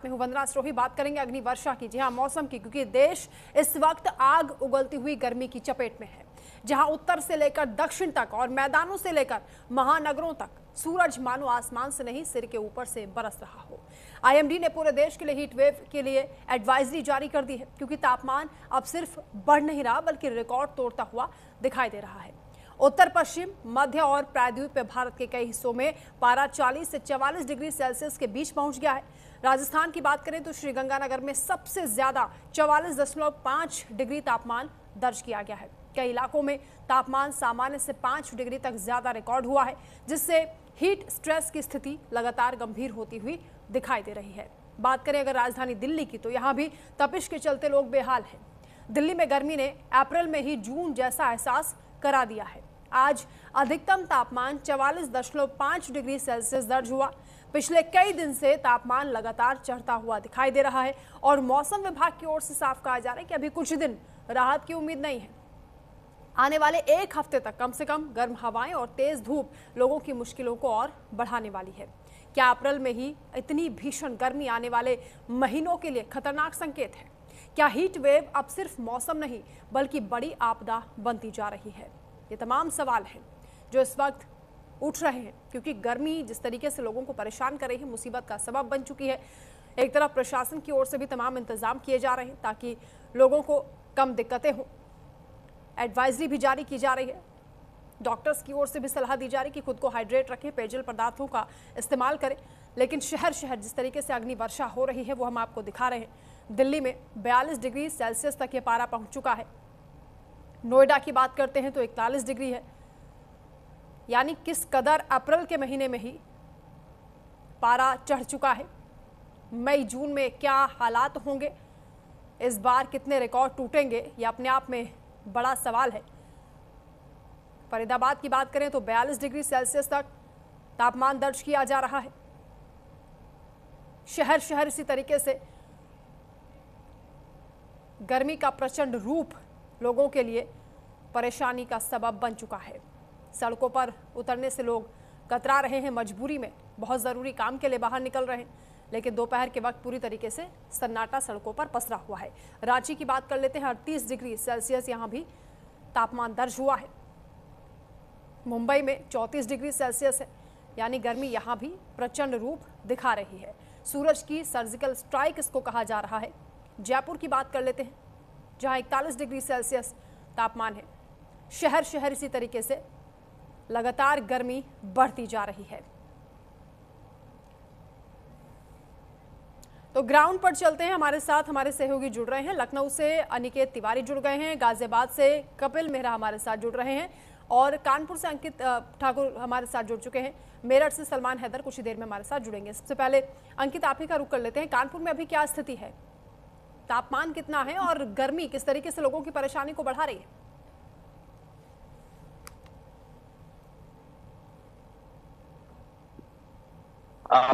मैं हूं वंदना स्रोही। बात करेंगे अग्नि वर्षा की, जी हां, मौसम की, क्योंकि देश इस वक्त आग उगलती हुई गर्मी की चपेट में है। जहां उत्तर से लेकर दक्षिण तक और मैदानों से लेकर महानगरों तक सूरज मानो आसमान से नहीं सिर के ऊपर से बरस रहा हो। आईएमडी ने पूरे देश के लिए हीट वेव के लिए एडवाइजरी जारी कर दी है, क्योंकि तापमान अब सिर्फ बढ़ नहीं रहा बल्कि रिकॉर्ड तोड़ता हुआ दिखाई दे रहा है। उत्तर पश्चिम, मध्य और प्रायद्वीपीय भारत के कई हिस्सों में पारा 40 से 44 डिग्री सेल्सियस के बीच पहुंच गया है। राजस्थान की बात करें तो श्रीगंगानगर में सबसे ज्यादा 44.5 डिग्री तापमान दर्ज किया गया है। कई इलाकों में तापमान सामान्य से 5 डिग्री तक ज्यादा रिकॉर्ड हुआ है, जिससे हीट स्ट्रेस की स्थिति लगातार गंभीर होती हुई दिखाई दे रही है। बात करें अगर राजधानी दिल्ली की, तो यहाँ भी तपिश के चलते लोग बेहाल हैं। दिल्ली में गर्मी ने अप्रैल में ही जून जैसा एहसास करा दिया है। आज अधिकतम तापमान 44.5 डिग्री सेल्सियस दर्ज हुआ। पिछले कई दिन से तापमान लगातार चढ़ता हुआ दिखाई दे रहा है और मौसम विभाग की ओर से साफ कहा जा रहा है कि अभी कुछ दिन राहत की उम्मीद नहीं है। आने वाले एक हफ्ते तक कम से कम गर्म हवाएं और तेज धूप लोगों की मुश्किलों को और बढ़ाने वाली है। क्या अप्रैल में ही इतनी भीषण गर्मी आने वाले महीनों के लिए खतरनाक संकेत है? क्या हीट वेव अब सिर्फ मौसम नहीं बल्कि बड़ी आपदा बनती जा रही है? ये तमाम सवाल हैं जो इस वक्त उठ रहे हैं, क्योंकि गर्मी जिस तरीके से लोगों को परेशान कर रही है, मुसीबत का सबब बन चुकी है। एक तरफ प्रशासन की ओर से भी तमाम इंतजाम किए जा रहे हैं ताकि लोगों को कम दिक्कतें हों। एडवाइजरी भी जारी की जा रही है। डॉक्टर्स की ओर से भी सलाह दी जा रही है कि खुद को हाइड्रेट रखें, पेयजल पदार्थों का इस्तेमाल करें। लेकिन शहर शहर जिस तरीके से अग्नि वर्षा हो रही है वो हम आपको दिखा रहे हैं। दिल्ली में 42 डिग्री सेल्सियस तक ये पारा पहुंच चुका है। नोएडा की बात करते हैं तो 41 डिग्री है। यानी किस कदर अप्रैल के महीने में ही पारा चढ़ चुका है। मई जून में क्या हालात होंगे, इस बार कितने रिकॉर्ड टूटेंगे, ये अपने आप में बड़ा सवाल है। फरीदाबाद की बात करें तो 42 डिग्री सेल्सियस तक तापमान दर्ज किया जा रहा है। शहर शहर इसी तरीके से गर्मी का प्रचंड रूप लोगों के लिए परेशानी का सबब बन चुका है। सड़कों पर उतरने से लोग कतरा रहे हैं, मजबूरी में बहुत ज़रूरी काम के लिए बाहर निकल रहे हैं, लेकिन दोपहर के वक्त पूरी तरीके से सन्नाटा सड़कों पर पसरा हुआ है। रांची की बात कर लेते हैं, 38 डिग्री सेल्सियस यहाँ भी तापमान दर्ज हुआ है। मुंबई में 34 डिग्री सेल्सियस है, यानी गर्मी यहाँ भी प्रचंड रूप दिखा रही है। सूरज की सर्जिकल स्ट्राइक इसको कहा जा रहा है। जयपुर की बात कर लेते हैं, जहाँ 41 डिग्री सेल्सियस तापमान है। शहर शहर इसी तरीके से लगातार गर्मी बढ़ती जा रही है। तो ग्राउंड पर चलते हैं, हमारे साथ हमारे सहयोगी जुड़ रहे हैं। लखनऊ से अनिकेत तिवारी जुड़ गए हैं, गाजियाबाद से कपिल मेहरा हमारे साथ जुड़ रहे हैं और कानपुर से अंकित ठाकुर हमारे साथ जुड़ चुके हैं। मेरठ से सलमान हैदर कुछ ही देर में हमारे साथ जुड़ेंगे। सबसे पहले अंकित, आप ही का रुख कर लेते हैं। कानपुर में अभी क्या स्थिति है, तापमान कितना है और गर्मी किस तरीके से लोगों की परेशानी को बढ़ा रही है?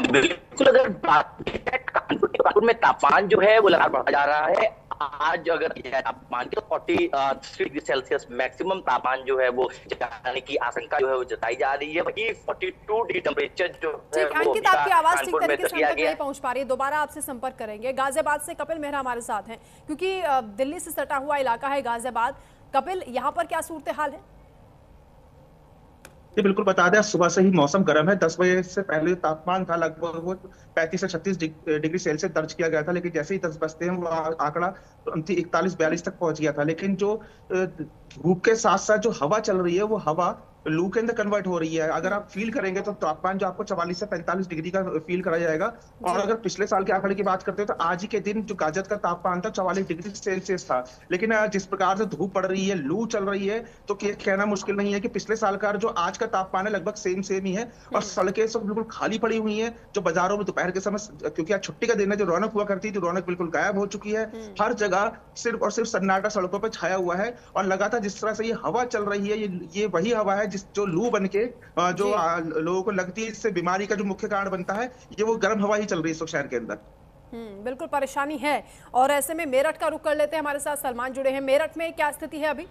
बिल्कुल, अगर बात है कानपुर में तापमान जो है वो लगातार बढ़ा जा रहा है। आज अगर तापमान के 43 डिग्री सेल्सियस मैक्सिमम तापमान जो है वो जाने की आशंका जो है वो जताई जा रही है। वही 42 डिग्री टेम्परेचर जो है वो अंकित, आपकी आवाज ठीक कानपुर में तरीके से हम तक नहीं पहुंच पा रही है। दोबारा आपसे संपर्क करेंगे। गाजियाबाद से कपिल मेहरा हमारे साथ हैं, क्योंकि दिल्ली से सटा हुआ इलाका है गाजियाबाद। कपिल, यहाँ पर क्या सूरत हाल है? ये बिल्कुल बता दें, सुबह से ही मौसम गर्म है। 10 बजे से पहले तापमान था लगभग वो 35 से 36 डिग्री सेल्सियस दर्ज किया गया था, लेकिन जैसे ही 10 बजते हैं वो आंकड़ा 41-42 तक पहुंच गया था। लेकिन जो धूप के साथ साथ जो हवा चल रही है वो हवा लू के अंदर कन्वर्ट हो रही है। अगर आप फील करेंगे तो तापमान जो आपको 44 से 45 डिग्री का फील करा जाएगा। और अगर पिछले साल के आंकड़े की बात करते हैं तो आज ही के दिन जो गाजर का तापमान था 44 डिग्री सेल्सियस था। लेकिन जिस प्रकार से धूप पड़ रही है, लू चल रही है, तो कहना मुश्किल नहीं है कि पिछले साल का जो आज का तापमान है लगभग सेम ही है। और सड़कें सब बिल्कुल खाली पड़ी हुई है। जो बाजारों में दोपहर के समय, क्योंकि आज छुट्टी का दिन है, जो रौनक हुआ करती थी, रौनक बिल्कुल गायब हो चुकी है। हर जगह सिर्फ और सिर्फ सन्नाटा सड़कों पर छाया हुआ है। और लगातार जिस तरह से ये हवा चल रही है, ये वही हवा है जो लू बन के जो लोगों को लगती है, इससे बीमारी का जो मुख्य कारण बनता है, ये वो गर्म हवा ही चल रही है इस शहर के अंदर। बिल्कुल परेशानी है। और ऐसे में मेरठ का रुख कर लेते हैं, हमारे साथ सलमान जुड़े हैं। मेरठ में क्या स्थिति है अभी?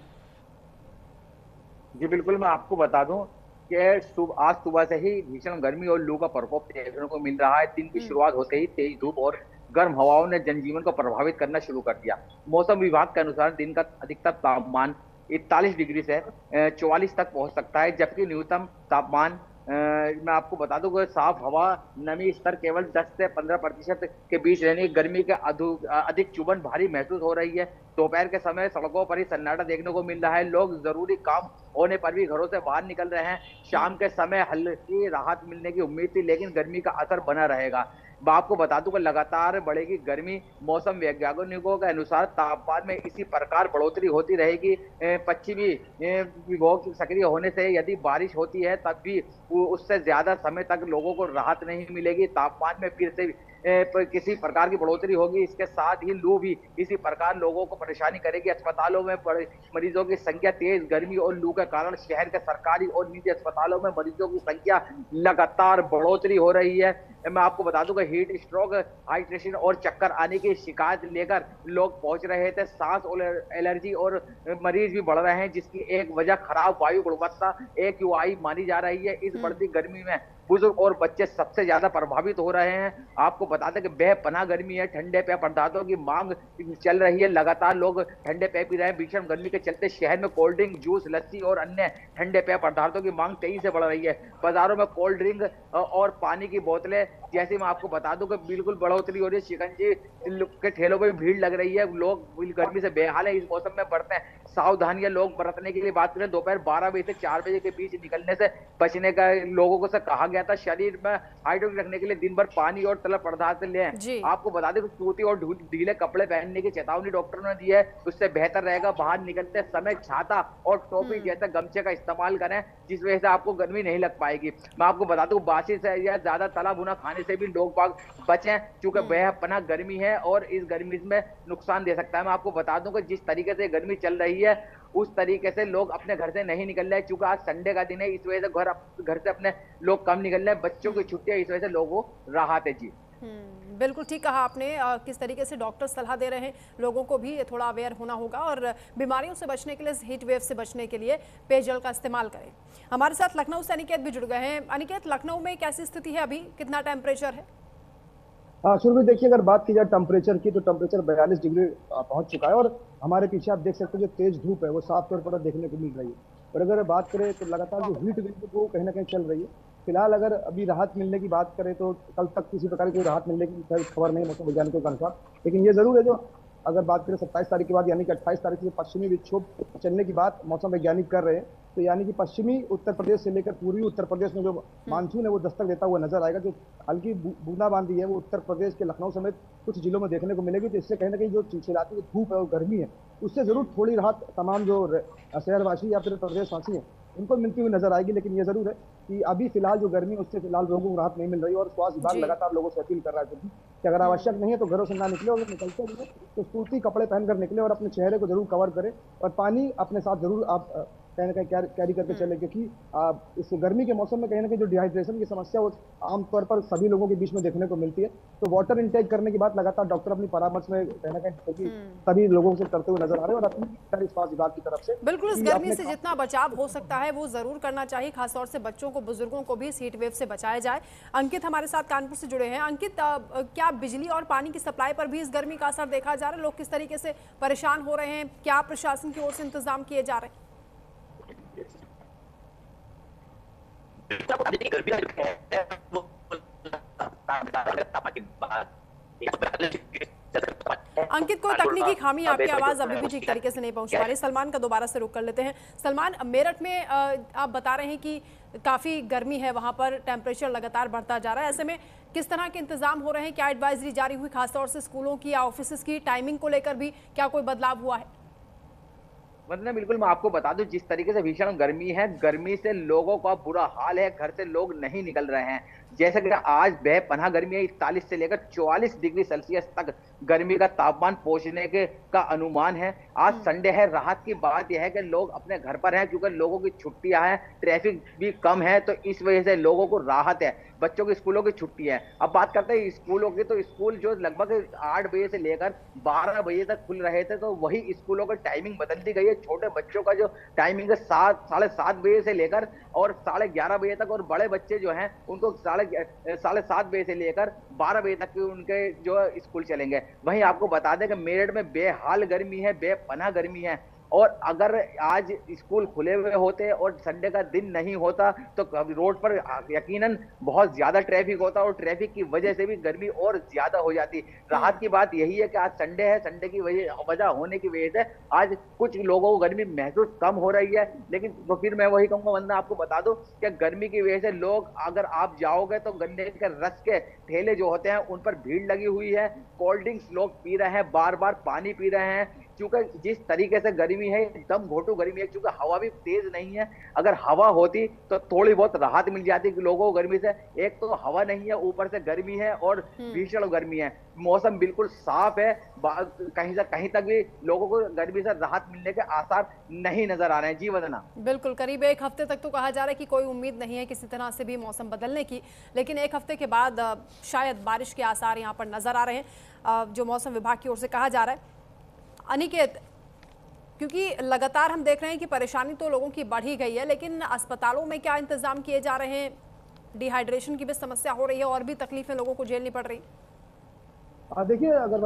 जी बिल्कुल, मैं आपको बता दूं कि आज सुबह से ही भीषण गर्मी और लू का प्रकोप देखने को मिल रहा है। दिन की शुरुआत होते ही तेज धूप और गर्म हवाओं ने जनजीवन को प्रभावित करना शुरू कर दिया। मौसम विभाग के अनुसार दिन का अधिकतम तापमान 41 डिग्री से 44 तक पहुंच सकता है, जबकि न्यूनतम तापमान मैं आपको बता दूं कि साफ हवा नमी स्तर केवल 10 से 15% के बीच रहने, गर्मी के अधिक चुभन भारी महसूस हो रही है। दोपहर के समय सड़कों पर ही सन्नाटा देखने को मिल रहा है। लोग जरूरी काम होने पर भी घरों से बाहर निकल रहे हैं। शाम के समय हल्की राहत मिलने की उम्मीद थी, लेकिन गर्मी का असर बना रहेगा। मैं आपको बता दूं कि लगातार बढ़ेगी गर्मी। मौसम वैज्ञानिकों के अनुसार तापमान में इसी प्रकार बढ़ोतरी होती रहेगी। पश्चिमी विभव सक्रिय होने से यदि बारिश होती है तब भी उससे ज्यादा समय तक लोगों को राहत नहीं मिलेगी। तापमान में फिर से किसी प्रकार की बढ़ोतरी होगी। इसके साथ ही लू भी इसी प्रकार लोगों को परेशानी करेगी। अस्पतालों में मरीजों की संख्या तेज गर्मी और लू के कारण शहर के सरकारी और निजी अस्पतालों में मरीजों की संख्या लगातार बढ़ोतरी हो रही है। मैं आपको बता दूं कि हीट स्ट्रोक, हाइड्रेशन और चक्कर आने की शिकायत लेकर लोग पहुंच रहे थे। सांस और एलर्जी और मरीज भी बढ़ रहे हैं, जिसकी एक वजह खराब वायु गुणवत्ता AQI मानी जा रही है। इस बढ़ती गर्मी में बुजुर्ग और बच्चे सबसे ज्यादा प्रभावित हो रहे हैं। आपको बता दें कि बेपनाह गर्मी है। ठंडे पेय पदार्थों की मांग चल रही है। लगातार लोग ठंडे पेय पी रहे हैं। भीषण गर्मी के चलते शहर में कोल्ड ड्रिंक, जूस, लस्सी और अन्य ठंडे पेय पदार्थों की मांग तेजी से बढ़ रही है। बाजारों में कोल्ड ड्रिंक और पानी की बोतलें जैसे मैं आपको बता दूं कि बिल्कुल बढ़ोतरी हो रही है। शिकंजी के ठेलों पर भीड़ लग रही है। लोग गर्मी से बेहाल है। इस मौसम में बढ़ते हैं सावधानियां लोग बरतने के लिए बात करें, दोपहर 12 बजे से 4 बजे के बीच निकलने से बचने का लोगों को से कहा गया था। शरीर में हाइड्रेट रखने के लिए दिन भर पानी और तरल पदार्थ लें। आपको बता दें कि सूती और ढीले कपड़े पहनने की चेतावनी डॉक्टरों ने दी है। उससे बेहतर रहेगा बाहर निकलते समय छाता और टोपी जैसे गमछे का इस्तेमाल करें, जिस वजह से आपको गर्मी नहीं लग पाएगी। मैं आपको बता दूं बासी से या ज्यादा तला भुना खाने से भी लोग बाग बचें, क्योंकि बेपनाह गर्मी है और इस गर्मी में नुकसान दे सकता है। मैं आपको बता दूं कि जिस तरीके से गर्मी चल रही है उस तरीके से लोग अपने घर से नहीं निकल रहे हैं, क्योंकि आज संडे का दिन है। इस वजह से घर से अपने लोग कम निकल रहे हैं। बच्चों की छुट्टियां, इस वजह से लोगों को राहत है। जी बिल्कुल ठीक कहा आपने। किस तरीके से डॉक्टर सलाह दे रहे हैं, लोगों को भी थोड़ा अवेयर होना होगा और बीमारियों से बचने के लिए, हीट वेव से बचने के लिए पेयजल का इस्तेमाल करें। हमारे साथ लखनऊ से अनिकेत भी जुड़ गए हैं। अनिकेत, लखनऊ में कैसी स्थिति है अभी, कितना टेम्परेचर है? हाँ, शुरू में देखिए, अगर बात की जाए टेम्परेचर की तो टेम्परेचर 42 डिग्री पहुंच चुका है और हमारे पीछे आप देख सकते हैं जो तेज धूप है वो साफ तौर पर देखने को मिल रही है। और अगर बात करें तो लगातार जो हीट वेव है वो कहीं ना कहीं चल रही है। फिलहाल अगर अभी राहत मिलने की बात करें तो कल तक किसी प्रकार की राहत मिलने की खबर नहीं मौसम वैज्ञानिकों के अनुसार। लेकिन ये जरूर है, जो अगर बात करें 27 तारीख के बाद यानी कि 28 तारीख से पश्चिमी विक्षोभ चलने की बात मौसम वैज्ञानिक कर रहे हैं, तो यानी कि पश्चिमी उत्तर प्रदेश से लेकर पूर्वी उत्तर प्रदेश में जो मानसून है वो दस्तक देता हुआ नजर आएगा। जो हल्की बूंदाबांदी है वो उत्तर प्रदेश के लखनऊ समेत कुछ जिलों में देखने को मिलेगी। तो इससे कहीं ना कहीं जो चिलचिलाती धूप है और गर्मी है उससे जरूर थोड़ी राहत तमाम जो शहरवासी या फिर प्रदेशवासी हैं उनको मिलती हुई नजर आएगी। लेकिन ये जरूर है कि अभी फिलहाल जो गर्मी है उससे फिलहाल लोगों को राहत नहीं मिल रही है और स्वास्थ्य विभाग लगातार लोगों से अपील कर रहा है कि अगर आवश्यक नहीं है तो घरों से ना निकले, और निकलते भी है तो सूती कपड़े पहनकर निकले और अपने चेहरे को जरूर कवर करें और पानी अपने साथ जरूर आप कहीं ना कहीं कैरी करके चले, क्योंकि इस गर्मी के मौसम में कहीं ना कहीं जो डिहाइड्रेशन की समस्या वो आमतौर पर सभी लोगों के बीच में देखने को मिलती है। तो वाटर इंटेक करने की बात लगातार डॉक्टर अपनी परामर्श में कहीं ना कहीं सभी लोगों से करते हुए नजर आ रहे हैं और अपनी स्वास्थ्य विभाग की तरफ से बिल्कुल इस गर्मी से जितना बचाव हो सकता है वो जरूर करना चाहिए। खासतौर से बच्चों को, बुजुर्गों को भी इस हीट वेव से बचाया जाए। अंकित हमारे साथ कानपुर से जुड़े हैं। अंकित, क्या बिजली और पानी की सप्लाई पर भी इस गर्मी का असर देखा जा रहा है? लोग किस तरीके से परेशान हो रहे हैं? क्या प्रशासन की ओर से इंतजाम किए जा रहे हैं? अंकित, कोई तकनीकी खामी, आपकी आवाज अभी भी ठीक तरीके से नहीं पहुंच पा रही। सलमान का दोबारा से रुक कर लेते हैं। सलमान, मेरठ में आप बता रहे हैं कि काफी गर्मी है, वहां पर टेम्परेचर लगातार बढ़ता जा रहा है। ऐसे में किस तरह के इंतजाम हो रहे हैं? क्या एडवाइजरी जारी हुई खासतौर से स्कूलों की या ऑफिस की टाइमिंग को लेकर भी क्या कोई बदलाव हुआ है? मतलब बिल्कुल मैं आपको बता दूं, जिस तरीके से भीषण गर्मी है, गर्मी से लोगों का बुरा हाल है। घर से लोग नहीं निकल रहे हैं। जैसे कि आज बेपनाह गर्मी है। 41 से लेकर 44 डिग्री सेल्सियस तक गर्मी का तापमान पहुंचने के का अनुमान है। आज संडे है। राहत की बात यह है कि लोग अपने घर पर हैं, क्योंकि लोगों की छुट्टियां हैं, ट्रैफिक भी कम है, तो इस वजह से लोगों को राहत है। बच्चों की स्कूलों की छुट्टी है। अब बात करते हैं स्कूलों की, तो स्कूल जो लगभग 8 बजे से लेकर 12 बजे तक खुल रहे थे, तो वही स्कूलों की टाइमिंग बदल दी गई है। छोटे बच्चों का जो टाइमिंग है 7, साढ़े 7 बजे से लेकर और 11:30 तक, और बड़े बच्चे जो हैं उनको 7:30 बजे से लेकर 12 बजे तक उनके जो स्कूल चलेंगे। वहीं आपको बता दें कि मेरठ में बेहाल गर्मी है, बेपनाह गर्मी है, और अगर आज स्कूल खुले हुए होते और संडे का दिन नहीं होता तो रोड पर यकीनन बहुत ज्यादा ट्रैफिक होता, और ट्रैफिक की वजह से भी गर्मी और ज्यादा हो जाती। राहत की बात यही है कि आज संडे है, संडे की वजह होने की वजह से आज कुछ लोगों को गर्मी महसूस कम हो रही है। लेकिन तो फिर मैं वही कहूंगा, वंदना आपको बता दूं कि गर्मी की वजह से लोग, अगर आप जाओगे तो गन्ने के रस के ठेले जो होते हैं उन पर भीड़ लगी हुई है, कोल्ड ड्रिंक्स लोग पी रहे हैं, बार बार पानी पी रहे हैं, क्योंकि जिस तरीके से गर्मी है एकदम घोटू गर्मी है, क्योंकि हवा भी तेज नहीं है। अगर हवा होती तो थोड़ी बहुत राहत मिल जाती लोगों को गर्मी से। एक तो हवा नहीं है, ऊपर से गर्मी है और भीषण गर्मी है। मौसम बिल्कुल साफ है, कहीं से कहीं तक भी लोगों को गर्मी से राहत मिलने के आसार नहीं नजर आ रहे हैं। जी वंदना। बिल्कुल, करीब एक हफ्ते तक तो कहा जा रहा है कि कोई उम्मीद नहीं है किसी तरह से भी मौसम बदलने की, लेकिन एक हफ्ते के बाद शायद बारिश के आसार यहाँ पर नजर आ रहे हैं, जो मौसम विभाग की ओर से कहा जा रहा है। अनिकेत, क्योंकि लगातार हम देख रहे हैं कि परेशानी तो लोगों की बढ़ ही गई है, लेकिन अस्पतालों में क्या इंतजाम किए जा रहे हैं? डिहाइड्रेशन की भी समस्या हो रही है और भी तकलीफें लोगों को झेलनी पड़ रही। देखिए, अगर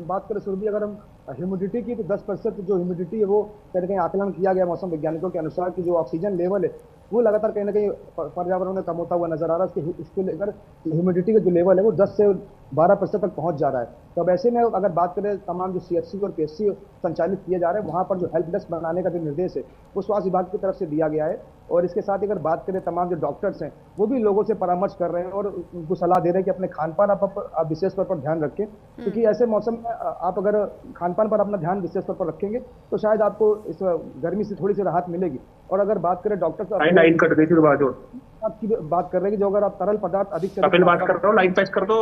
बात करें सुरभि, अगर हम ह्यूमिडिटी की, तो 10% जो ह्यूमिडिटी है वो कहीं ना कहीं आकलन किया गया मौसम वैज्ञानिकों के अनुसार कि जो ऑक्सीजन लेवल है वो लगातार कहीं ना कहीं पर्यावरण में कम होता हुआ नजर आ रहा है। इसको लेकर ह्यूमिडिटी का जो लेवल है वो 10 से 12% तक पहुंच जा रहा है। तो अब ऐसे में अगर बात करें, तमाम जो CHC और PHC संचालित किए जा रहे हैं, वहां पर जो हेल्प डेस्क बनाने का जो निर्देश है वो स्वास्थ्य विभाग की तरफ से दिया गया है। और इसके साथ अगर बात करें, तमाम जो डॉक्टर्स हैं वो भी लोगों से परामर्श कर रहे हैं और उनको सलाह दे रहे हैं कि अपने खान पान आप विशेष तौर पर ध्यान रखें, क्योंकि ऐसे मौसम में आप अगर खान पान पर अपना ध्यान विशेष तौर पर रखेंगे तो शायद आपको इस गर्मी से थोड़ी सी राहत मिलेगी। और अगर बात करें डॉक्टर लाइन कट गई थी, आपकी बात कर रहे हैं कि जो अगर आप तरल पदार्थ अधिक से कपिल बात कर रहा हूँ, लाइन पैच कर दो,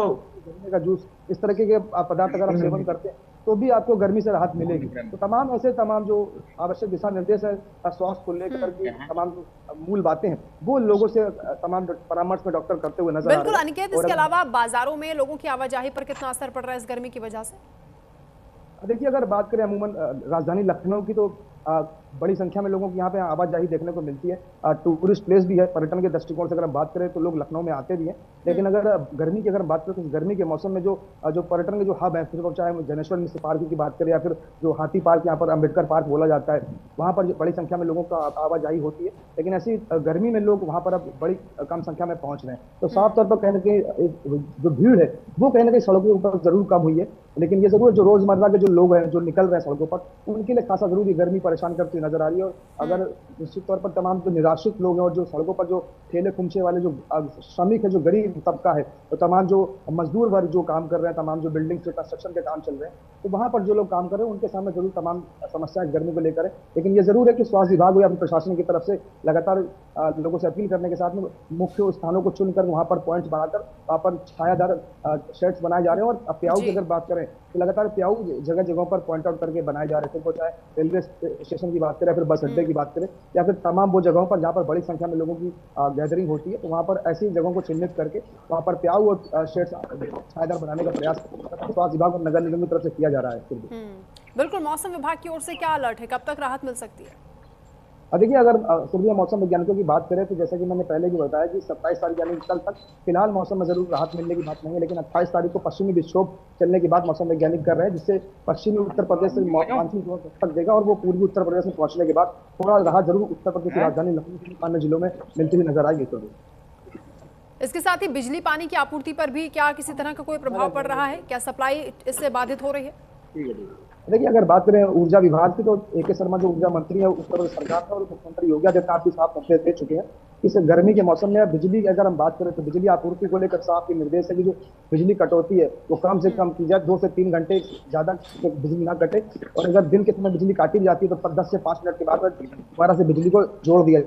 गन्ने का जूस, इस तरह के पदार्थ अगर आप सेवन करते हैं तो भी आपको गर्मी से राहत मिलेगी। तो तमाम जो आवश्यक दिशा निर्देश है स्वास्थ्य को लेकर के, तमाम मूल बातें हैं वो लोगों से तमाम परामर्श में डॉक्टर करते हुए नजर आ रहे हैं। बिल्कुल अनिकेत, इसके अलावा बाजारों में लोगों की आवाजाही पर कितना असर पड़ रहा है इस गर्मी की वजह से? देखिए, अगर बात करें अमूमन राजधानी लखनऊ की, तो बड़ी संख्या में लोगों की यहाँ पे आवाजाही देखने को मिलती है। टूरिस्ट प्लेस भी है, पर्यटन के दृष्टिकोण से अगर हम बात करें तो लोग लखनऊ में आते भी हैं। लेकिन अगर गर्मी की अगर बात करें तो गर्मी के मौसम में जो पर्यटन के जो हब है, फिर चाहे जनेश्वर मिश्र पार्क की बात करें या फिर जो हाथी पार्क, यहाँ पर अम्बेडकर पार्क बोला जाता है, वहाँ पर बड़ी संख्या में लोगों का आवाजाही होती है। लेकिन ऐसी गर्मी में लोग वहाँ पर अब बड़ी कम संख्या में पहुंच रहे हैं। तो साफ तौर पर कहीं ना कहीं जो भीड़ है वो कहीं ना कहीं सड़कों के ऊपर जरूर कम हुई है। लेकिन ये जरूर जो रोजमर्रा के जो लोग हैं जो निकल रहे हैं सड़कों पर, उनके लिए खासा जरूरी गर्मी परेशान करती नजर आ रही है। और अगर निश्चित तौर पर तमाम जो निराश्रित लोग हैं और जो सड़कों पर जो ठेले खुमचे वाले जो श्रमिक है, जो गरीब तबका है, तो तमाम जो मजदूर वर्ग जो काम कर रहे हैं, तमाम जो बिल्डिंग के कंस्ट्रक्शन के काम चल रहे हैं, तो वहां पर जो लोग काम कर रहे हैं उनके सामने जरूर तमाम समस्याएं गर्मी को लेकर है। लेकिन ये जरूर है कि स्वास्थ्य विभाग या प्रशासन की तरफ से लगातार लोगों से अपील करने के साथ में मुख्य स्थानों को चुनकर वहां पर पॉइंट्स बनाकर वहां पर छायादार शेड्स बनाए जा रहे हैं। और प्याऊ की अगर बात करें तो लगातार प्याऊ जगह जगहों पर पॉइंट आउट करके बनाए जा रहे थे, चाहे रेलवे स्टेशन की बात करें, फिर बस अड्डे की बात करें, या फिर तमाम वो जगहों पर जहाँ पर बड़ी संख्या में लोगों की गैदरिंग होती है, तो वहाँ पर ऐसी जगहों को चिन्हित करके वहाँ पर प्याऊ और शेड्स छायादार बनाने का प्रयास स्वास्थ्य विभाग और नगर निगम की तरफ से किया जा रहा है। बिल्कुल, मौसम विभाग की ओर से क्या अलर्ट है, कब तक राहत मिल सकती है? देखिए, अगर सुरभि मौसम वैज्ञानिकों की बात करें तो जैसा कि मैंने पहले भी बताया कि 27 तारीख यानी कल तक फिलहाल मौसम में जरूर राहत मिलने की बात नहीं है। लेकिन 28 तारीख को पश्चिमी विक्षोभ चलने की बात मौसम वैज्ञानिक कर रहे हैं, जिससे पश्चिमी उत्तर प्रदेश से मानसून तक देगा और वो पूर्वी उत्तर प्रदेश में पहुंचने के बाद थोड़ा राहत जरूर उत्तर प्रदेश की राजधानी लखनऊ सहित अन्य जिलों में मिलती हुई नजर आएगी। इसके साथ ही बिजली पानी की आपूर्ति पर भी क्या किसी तरह का कोई प्रभाव पड़ रहा है? क्या सप्लाई इससे बाधित हो रही है? देखिए, अगर बात करें ऊर्जा विभाग की, तो AK शर्मा जो ऊर्जा मंत्री है उत्तर प्रदेश सरकार का और मुख्यमंत्री योगी आदित्यनाथ भी साफ निर्देश दे चुके हैं। इस गर्मी के मौसम में बिजली अगर हम बात करें तो बिजली आपूर्ति को लेकर साफ निर्देश है कि जो बिजली कटौती है वो कम से कम की जाए, 2 से 3 घंटे ज्यादा बिजली ना कटे। और अगर दिन के समय बिजली काटी जाती है तो 10 से 5 मिनट के बाद दोबारा से बिजली को जोड़ दिया।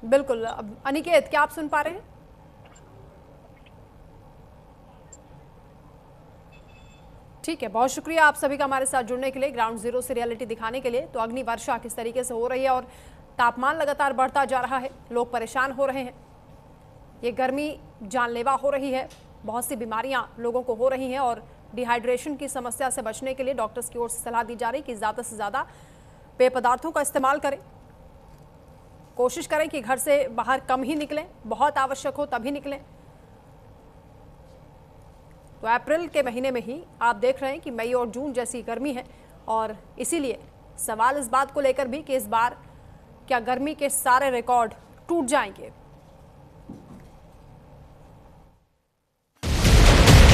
बिल्कुल। अनिकेत, क्या आप सुन पा रहे हैं? ठीक है, बहुत शुक्रिया आप सभी का हमारे साथ जुड़ने के लिए, ग्राउंड जीरो से रियलिटी दिखाने के लिए। तो अग्नि वर्षा किस तरीके से हो रही है और तापमान लगातार बढ़ता जा रहा है, लोग परेशान हो रहे हैं, ये गर्मी जानलेवा हो रही है, बहुत सी बीमारियां लोगों को हो रही हैं और डिहाइड्रेशन की समस्या से बचने के लिए डॉक्टर्स की ओर से सलाह दी जा रही है कि ज़्यादा से ज़्यादा पेय पदार्थों का इस्तेमाल करें। कोशिश करें कि घर से बाहर कम ही निकलें, बहुत आवश्यक हो तभी निकलें। तो अप्रैल के महीने में ही आप देख रहे हैं कि मई और जून जैसी गर्मी है, और इसीलिए सवाल इस बात को लेकर भी कि इस बार क्या गर्मी के सारे रिकॉर्ड टूट जाएंगे।